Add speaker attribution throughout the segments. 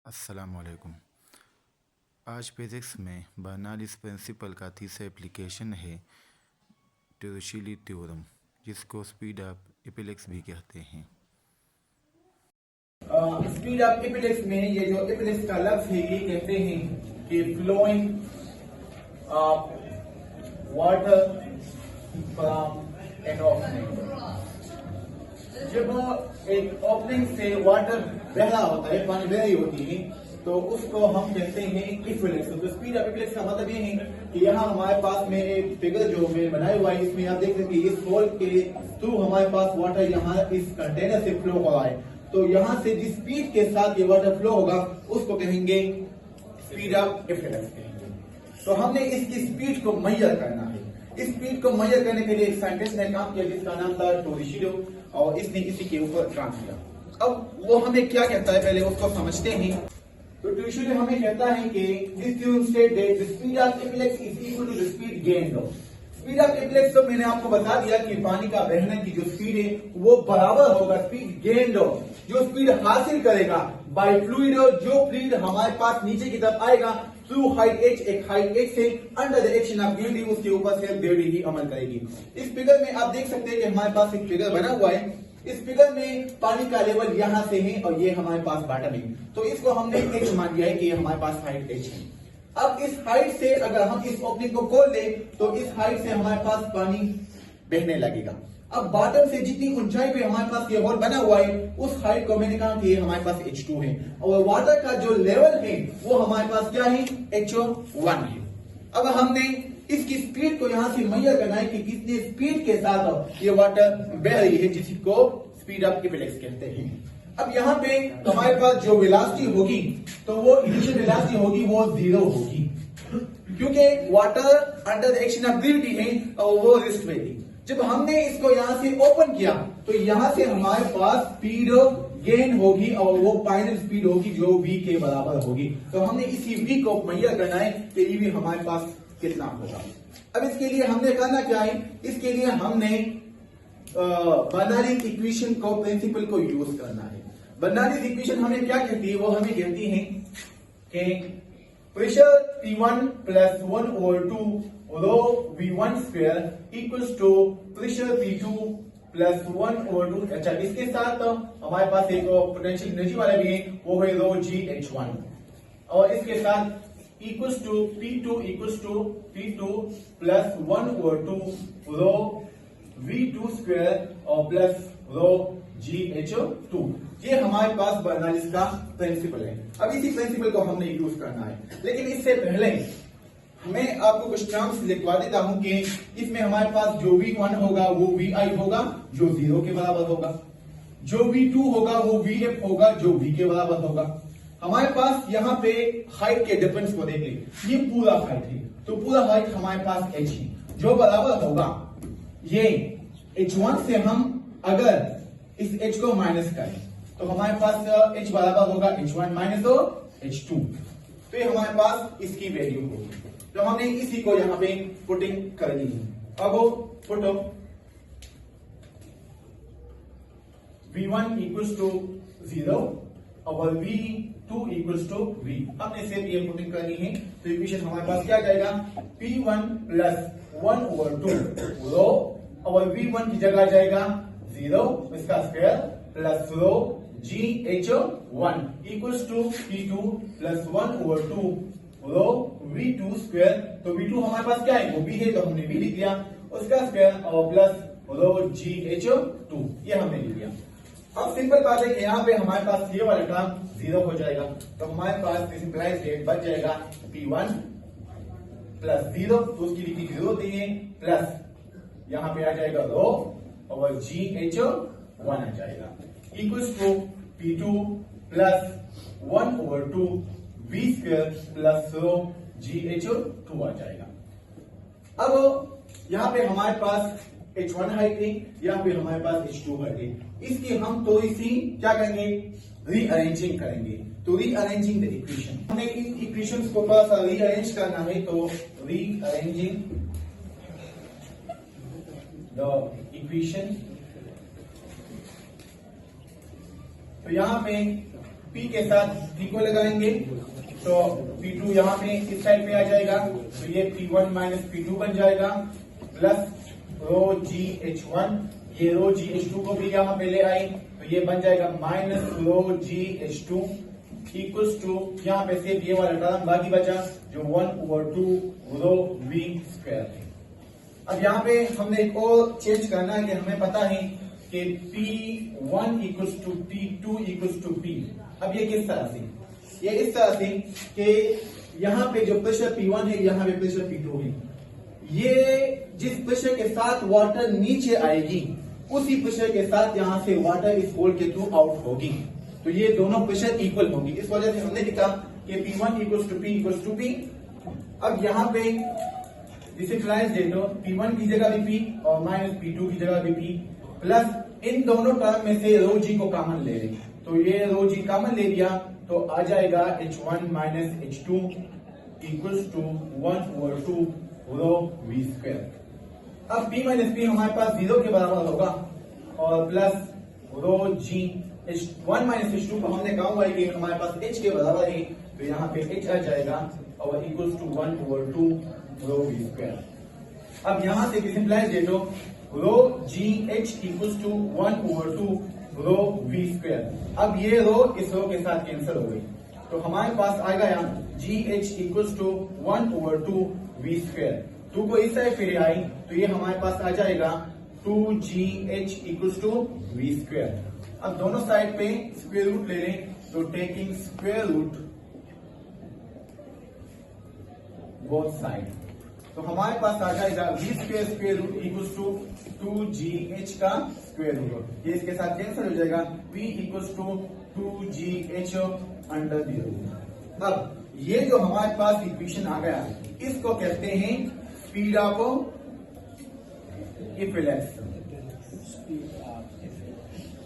Speaker 1: अस्सलामुअलैकुम। आज फिज़िक्स में बर्नौलीज़ प्रिंसिपल का तीसरा एप्लीकेशन है टोरिशेली थ्योरम, जिसको स्पीड ऑफ इपिलेक्स भी कहते हैं।
Speaker 2: स्पीड ऑफ इपिलेक्स में ये जो इपिलेक्स का लफ्ज है ये कहते हैं कि flowing water from an opening. जब एक ओपनिंग से वाटर बह रहा होता है, पानी बह रही होती है, तो उसको हम कहते हैं इक्विलेक्स। तो स्पीड ऑफ इक्विलेक्स का मतलब ये है कि यहाँ हमारे पास में एक फिगर जो मैं बनाया हुआ है, इसमें आप देख सकते हैं इस होल के थ्रू हमारे पास वाटर यहाँ इस कंटेनर से फ्लो हो रहा है। तो यहाँ से जिस स्पीड के साथ ये वाटर फ्लो होगा उसको कहेंगे स्पीड ऑफ इक्विलेक्स कहेंगे। तो हमने इसकी स्पीड को मेजर करना है। इस स्पीड को मेजर करने के लिए एक साइंटिस्ट ने काम किया जिसका नाम था टोरिशेली, और इसने इसी के ऊपर काम किया। अब वो हमें क्या कहता है पहले उसको समझते हैं। तो टोरिशेली हमें कहता है कि this theorem state that the speed of efflux is equal to the speed gained. Speed of efflux तो मैंने आपको बता दिया कि पानी का बहने की जो स्पीड है वो बराबर होगा स्पीड गेन्ड, जो स्पीड हासिल करेगा बाय फ्लूइड, जो फ्लूइड हमारे पास नीचे की तरफ आएगा थ्रू हाइट h, एक हाइट h से under the action of gravity, उसके ऊपर से ग्रेविटी ही अमल करेगी। इस फिगर में आप देख सकते हैं कि हमारे पास एक फिगर बना हुआ है। इस फिगर में पानी का लेवल यहां से है और ये हमारे पास बॉटम है, तो इसको हमने h मान लिया है कि हमारे पास हाइट h है। अब इस हाइट से अगर हम इस ओपनिंग को खोल दें तो इस हाइट से हमारे पास पानी बहने लगेगा। अब बॉटम से जितनी ऊंचाई पे हमारे पास ये होल बना हुआ है उस हाइट को मैंने कहा कि ये हमारे पास H2 है, और वाटर का जो लेवल है वो हमारे पास क्या है, H1 है। अब हमने इसकी स्पीड को यहां से मेजर करना है कि कितने स्पीड के साथ ये वाटर बह रही है, जिसको स्पीड ऑफ इपिलेक्स कहते हैं। अब यहाँ पे हमारे पास जो वेलोसिटी होगी तो वो इनिशियल वेलोसिटी होगी वो 0 होगी, क्योंकि water under the action of gravity है और वो रेस्ट में थी। जब हमने इसको यहां से ओपन किया तो यहां से हमारे पास स्पीड गेन होगी और वो फाइनल स्पीड होगी जो v के बराबर होगी। तो हमने इसी v को मेजर करना है कि ये v हमारे पास कितना होगा। अब इसके लिए हमने करना क्या है, इसके लिए हमने बर्नौलीज़ इक्वेशन को प्रिंसिपल को यूज करना है। बर्नौलीज़ इक्वेशन हमें क्या कहती है, वो हमें कहती है कि pressure P1 plus 1/2 rho V1 square equals to pressure P2 plus 1/2। अच्छा, इसके साथ हमारे पास एक पोटेंशियल एनर्जी वाला भी है, वो है रो GH1, और इसके साथ equals to P2 plus 1/2 rho V2 square और प्लस रो GH2। ये हमारे पास बर्नौलीज़ का प्रिंसिपल है। अब इसी प्रिंसिपल को हमने यूज करना है, लेकिन इससे पहले मैं आपको कुछ टर्म्स लिखवा देता हूं कि इसमें हमारे पास जो V1 होगा वो VI होगा जो 0 के बराबर होगा, जो V2 होगा वो VF होगा जो V के बराबर होगा। हमारे पास यहाँ पे हाइट के डिफरेंस को देख लें, ये पूरा हाइट है तो पूरा हाइट हमारे पास h है जो बराबर होगा ये h1 से हम अगर इस h को माइनस करें तो हमारे पास h बराबर होगा h1 माइनस h2, तो ये हमारे पास इसकी वैल्यू होगी। तो हमने इसी को यहाँ पे पुटिंग कर दी है। अब पुटो V1 इक्वल्स टू 0 और V2 इक्वल्स टू V। हमने सिर्फ ये पुटिंग करनी है, तो इक्वेशन हमारे पास क्या जाएगा, P1 प्लस 1/2 रो और V1 की जगह जाएगा 0 इसका square plus rho GH1 equals to P2 plus 1/2 rho V2 square. तो V2 हमारे पास क्या है, वो V है, तो हमने V लिख लिया, उसका स्क्वायर और प्लस रो GH2, ये हमने लिख लिया। अब सिंपल बात है कि यहाँ पे हमारे पास ये वाला टर्म 0 हो जाएगा, तो हमारे पास सिंपलाइज रेट बच जाएगा P1 प्लस 0, तो उसकी लिखी 0 देंगे, प्लस यहाँ पे आ जाएगा रो और GH1 आ जाएगा equals to P2 plus 1/2 V square plus rho GH2 आ जाएगा। अब यहाँ पे हमारे पास H1 हाइट है, यहाँ पे हमारे पास H2 हाइट है, इसकी हम थोड़ी सी क्या करेंगे, रीअरेंजिंग करेंगे। तो रीअरेंजिंग द इक्वेशन, हमें इन इक्वेशंस को थोड़ा सा रीअरेंज करना है, तो रीअरेंजिंग द इक्वेशन। तो यहाँ पे P के साथ P को लगाएंगे तो P2 यहाँ पे इस साइड पे आ जाएगा, तो ये P1 माइनस P2 बन जाएगा, प्लस रो GH1, ये रो GH2 को भी यहाँ पे ले आए तो ये बन जाएगा minus rho GH2 equals to, यहाँ पे सिर्फ ये वाला टर्म बाकी बचा जो 1/2 रो V स्क्वायर है। अब यहाँ पे हमने एक और चेंज करना है कि हमें पता है कि P1 equals to P2 equals to P। अब ये किस तरह से, ये इस तरह से कि यहाँ पे जो प्रेशर P1 है, यहाँ पे प्रेशर P2 है, ये जिस प्रेशर के साथ वाटर नीचे आएगी उसी प्रेशर के साथ यहाँ से वाटर इस होल के थ्रू आउट होगी, तो ये दोनों प्रेशर इक्वल होगी। इस वजह से हमने लिखा कि P1 equals to P equals to P। अब यहाँ पे डिसिक्लाइज दे दो, P1 की जगह भी P और माइनस P2 की जगह भी P, प्लस इन दोनों टर्म में से रो जी को कॉमन ले लें, तो ये रो जी कॉमन ले लिया तो आ जाएगा H1 minus H2 equals to 1/2 rho V square. अब P माइनस P हमारे पास 0 के बराबर होगा और प्लस रो जी H1 माइनस H2 को हमने कहा हुआ है कि हमारे पास H के बराबर है, तो यहाँ पे H आ जाएगा और equals to 1/2 rho V square. अब यहाँ से सिंपलाइज दे दो, rho g H equals to 1/2 rho V square. अब ये रो इस रो के साथ कैंसिल हो गई, तो हमारे पास आएगा यहाँ G H equals to 1/2 V square. 2 को इस साइड पे ले आई तो ये हमारे पास आ जाएगा 2GH equals to V square. अब दोनों साइड पे स्क्वायर रूट ले लें, तो taking square root both side, तो हमारे पास आ जाएगा V square square root equals to 2GH का स्क्वायर रूट, ये इसके साथ कैंसिल हो जाएगा, V equals to 2GH under the root. अब ये जो हमारे पास इक्वेशन आ गया इसको कहते हैं स्पीड ऑफ इफिलेक्स।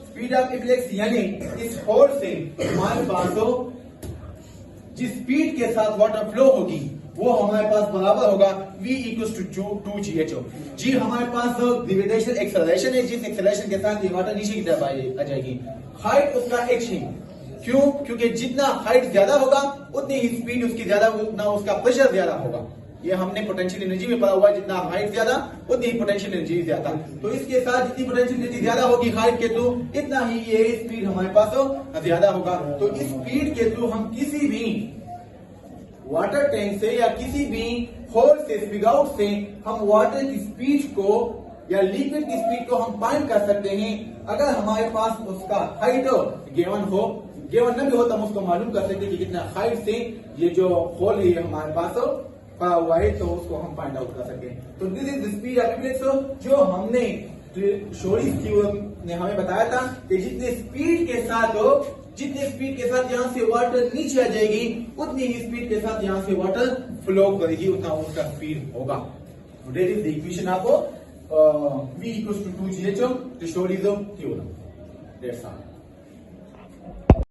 Speaker 2: स्पीड ऑफ इफिलेक्स यानी इस होल से हमारे पास तो जिस स्पीड के साथ वाटर फ्लो होगी वो हमारे पास बराबर होगा V इक्वल्स टू 2GH। जी हमारे पास ग्रेविटेशनल एक्सेलरेशन है, जिस एक्सेलरेशन के साथ ये वाटर नीचे की तरफ आ जाएगी, हाइट उसका h है। क्यों? क्योंकि जितना हाइट ज्यादा होगा उतनी ही स्पीड उसकी ज्यादा, उतना उसका प्रेशर ज्यादा होगा। ये हमने पोटेंशियल एनर्जी में पढ़ा हुआ है, जितना हाइट ज्यादा उतनी ही पोटेंशियल एनर्जी ज्यादा, तो इसके साथ जितनी पोटेंशियल एनर्जी ज्यादा होगी हाइट के थ्रू इतना ही ये स्पीड हमारे पास ज्यादा होगा। तो इस स्पीड के थ्रू हम किसी भी वाटर टैंक से या किसी भी होल से स्पिग आउट से हम वाटर की स्पीड को या लिक्विड की स्पीड को हम फाइंड कर सकते हैं अगर हमारे पास उसका हाइट गिवन हो। गिवन न भी हो तो हम उसको मालूम कर सकते हैं कि कितना हाइट से ये जो होल है हमारे पास पड़ा हुआ है, तो उसको हम फाइंड आउट कर सकते हैं। तो this is the speed of efflux जो हमने शोरीज थ्योरम ने हमें बताया था कि जितने स्पीड के साथ यहाँ से वाटर नीचे आ जाएगी उतनी ही स्पीड के साथ यहाँ से वाटर फ्लो करेगी, उतना उसका स्पीड होगा। That is the equation of V equals to 2GH, the Shorey's theorem. That's all.